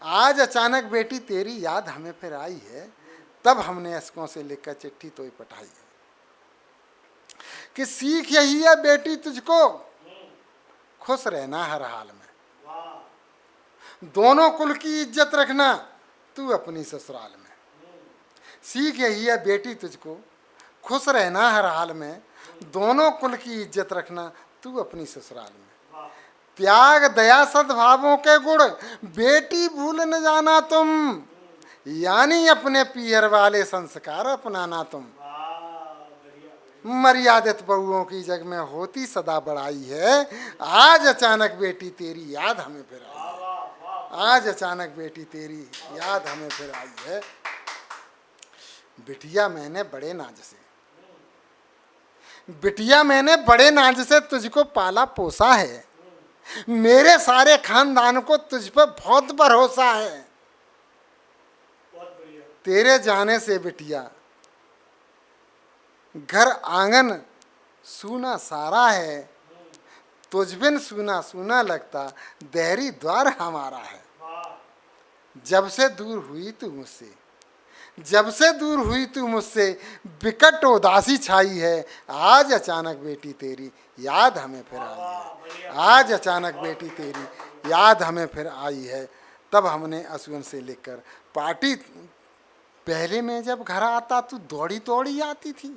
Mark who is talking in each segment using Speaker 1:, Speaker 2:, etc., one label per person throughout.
Speaker 1: आज अचानक बेटी तेरी याद हमें फिर आई है, तब हमने अशकों से लिखकर चिट्ठी तो ही पठाई है कि सीख यही है बेटी तुझको खुश रहना हर हाल में, दोनों कुल की इज्जत रखना तू अपनी ससुराल में। सीख यही है बेटी तुझको खुश रहना हर हाल में, दोनों कुल की इज्जत रखना तू अपनी ससुराल में। त्याग दया सद्भावों के गुण बेटी भूल न जाना तुम, यानी अपने पीहर वाले संस्कार अपनाना तुम। मर्यादित बहुओं की जग में होती सदा बड़ाई है, आज अचानक बेटी तेरी याद हमें फिर आई है। आज अचानक बेटी तेरी याद हमें फिर आई है। बिटिया मैंने बड़े नाज से, बिटिया मैंने बड़े नाज से तुझको पाला पोसा है, मेरे सारे खानदान को तुझ पर बहुत भरोसा है। तेरे जाने से बिटिया घर आंगन सूना सारा है, तुझ बिन सूना सूना लगता देहरी द्वार हमारा है। जब से दूर हुई तू मुझसे, जब से दूर हुई तू मुझसे विकट उदासी छाई है, आज अचानक बेटी तेरी याद हमें फिर आई है। आज अचानक बेटी तेरी याद हमें फिर आई है, तब हमने अश्विन से लिखकर पार्टी। पहले मैं जब घर आता तू दौड़ी दौड़ी आती थी,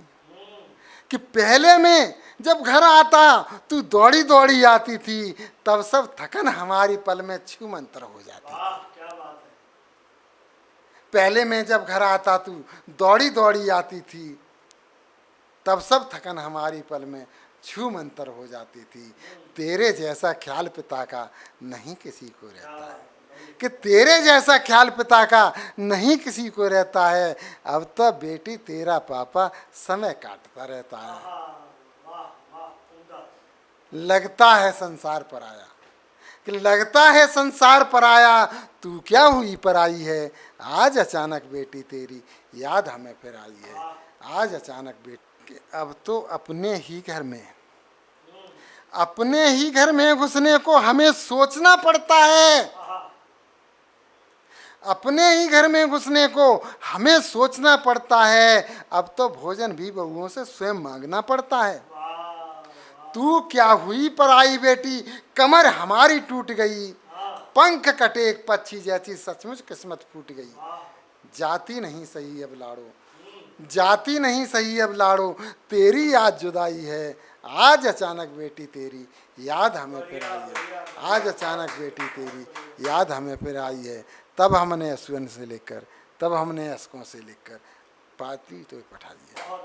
Speaker 1: कि पहले में जब घर आता तू दौड़ी दौड़ी आती थी, तब सब थकन हमारी पल में छू मंतर हो जाती थी। पहले में जब घर आता तू दौड़ी दौड़ी आती थी, तब सब थकन हमारी पल में छू मंतर हो जाती थी। तेरे जैसा ख्याल पिता का नहीं किसी को रहता है, कि तेरे जैसा ख्याल पिता का नहीं किसी को रहता है। अब तो बेटी तेरा पापा समय काटता रहता है, लगता है संसार पर आया, कि लगता है संसार पर आया, तू क्या हुई पर आई है। आज अचानक बेटी तेरी याद हमें फिर आई है। आज अचानक बेटी, अब तो अपने ही घर में, अपने ही घर में घुसने को हमें सोचना पड़ता है। अपने ही घर में घुसने को हमें सोचना पड़ता है। अब तो भोजन भी बहुओं से स्वयं मांगना पड़ता है। तू क्या हुई पर आई बेटी, कमर हमारी टूट गई, पंख कटे एक पक्षी जैसी सचमुच किस्मत फूट गई। जाती नहीं सही अब लाड़ो, जाती नहीं सही अब लाड़ो, तेरी याद जुदाई है। आज अचानक बेटी तेरी याद हमें फिर आई है। आज अचानक बेटी तेरी याद हमें फिर आई है, तब हमने अश्विन से लेकर, तब हमने अशकों से लेकर पाती तो पठा दिया।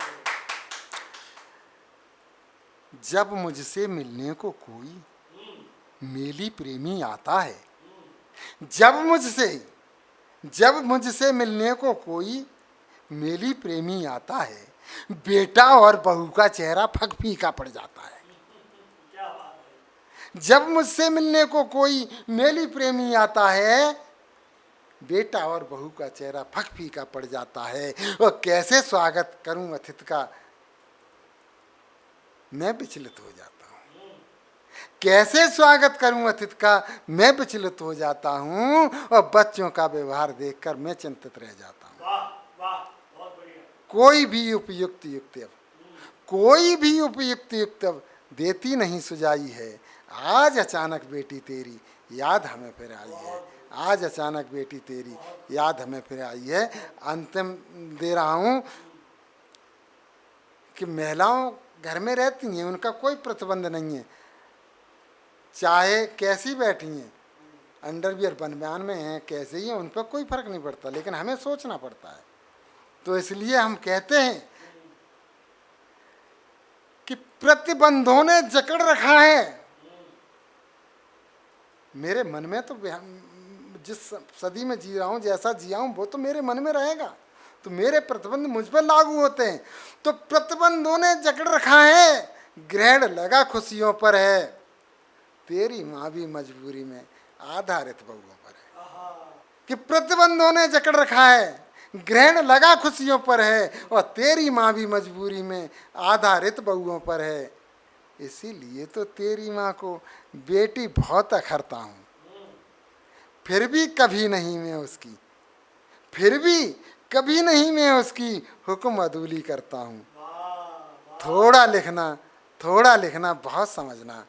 Speaker 1: जब मुझसे मिलने को कोई मेली प्रेमी आता है, जब मुझसे मिलने को कोई मेली प्रेमी आता है, बेटा और बहू का चेहरा फक फीका पड़ जाता है। जब मुझसे मिलने को कोई मेली प्रेमी आता है, बेटा और बहू का चेहरा फक फीका पड़ जाता है। और कैसे स्वागत करूं अतिथि का, मैं विचलित हो जाता हूं। कैसे स्वागत करूं अतिथि का, मैं विचलित हो जाता हूं। और बच्चों का व्यवहार देखकर मैं चिंतित रह जाता हूं। कोई भी उपयुक्त युक्ति, कोई भी उपयुक्त युक्ति देती नहीं सुझाई है। आज अचानक बेटी तेरी याद हमें फिर आई है। आज अचानक बेटी तेरी याद हमें फिर आई है। अंतिम दे रहा हूं कि महिलाओं घर में रहती हैं, उनका कोई प्रतिबंध नहीं है, चाहे कैसी बैठी हैं, अंडरवियर बनियान में हैं, कैसे ही हैं, उन पर कोई फर्क नहीं पड़ता, लेकिन हमें सोचना पड़ता है। तो इसलिए हम कहते हैं कि प्रतिबंधों ने जकड़ रखा है। मेरे मन में तो जिस सदी में जी रहा हूं, जैसा जिया हूं, वो तो मेरे मन में रहेगा, तो मेरे प्रतिबंध मुझ पर लागू होते हैं। तो प्रतिबंधों ने जकड़ रखा है, ग्रहण लगा खुशियों पर है, तेरी माँ भी मजबूरी में आधारित बहुओं पर है। कि प्रतिबंधों ने जकड़ रखा है, ग्रहण लगा खुशियों पर है, और तेरी माँ भी मजबूरी में आधारित बहुओं पर है। इसीलिए तो तेरी माँ को बेटी बहुत अखरता हूँ, फिर भी कभी नहीं मैं उसकी, फिर भी कभी नहीं मैं उसकी हुक्म अदूली करता हूँ। थोड़ा लिखना बहुत समझना,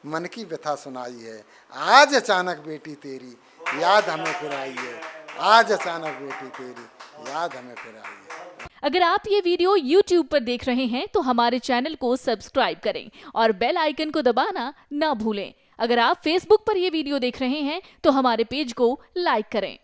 Speaker 1: मन की व्यथा सुनाई है आज अचानक बेटी तेरी याद हमें फिर आई है, आज अचानक बेटी तेरी याद हमें फिर आई है।
Speaker 2: अगर आप ये वीडियो YouTube पर देख रहे हैं तो हमारे चैनल को सब्सक्राइब करें और बेल आइकन को दबाना ना भूलें। अगर आप Facebook पर ये वीडियो देख रहे हैं तो हमारे पेज को लाइक करें।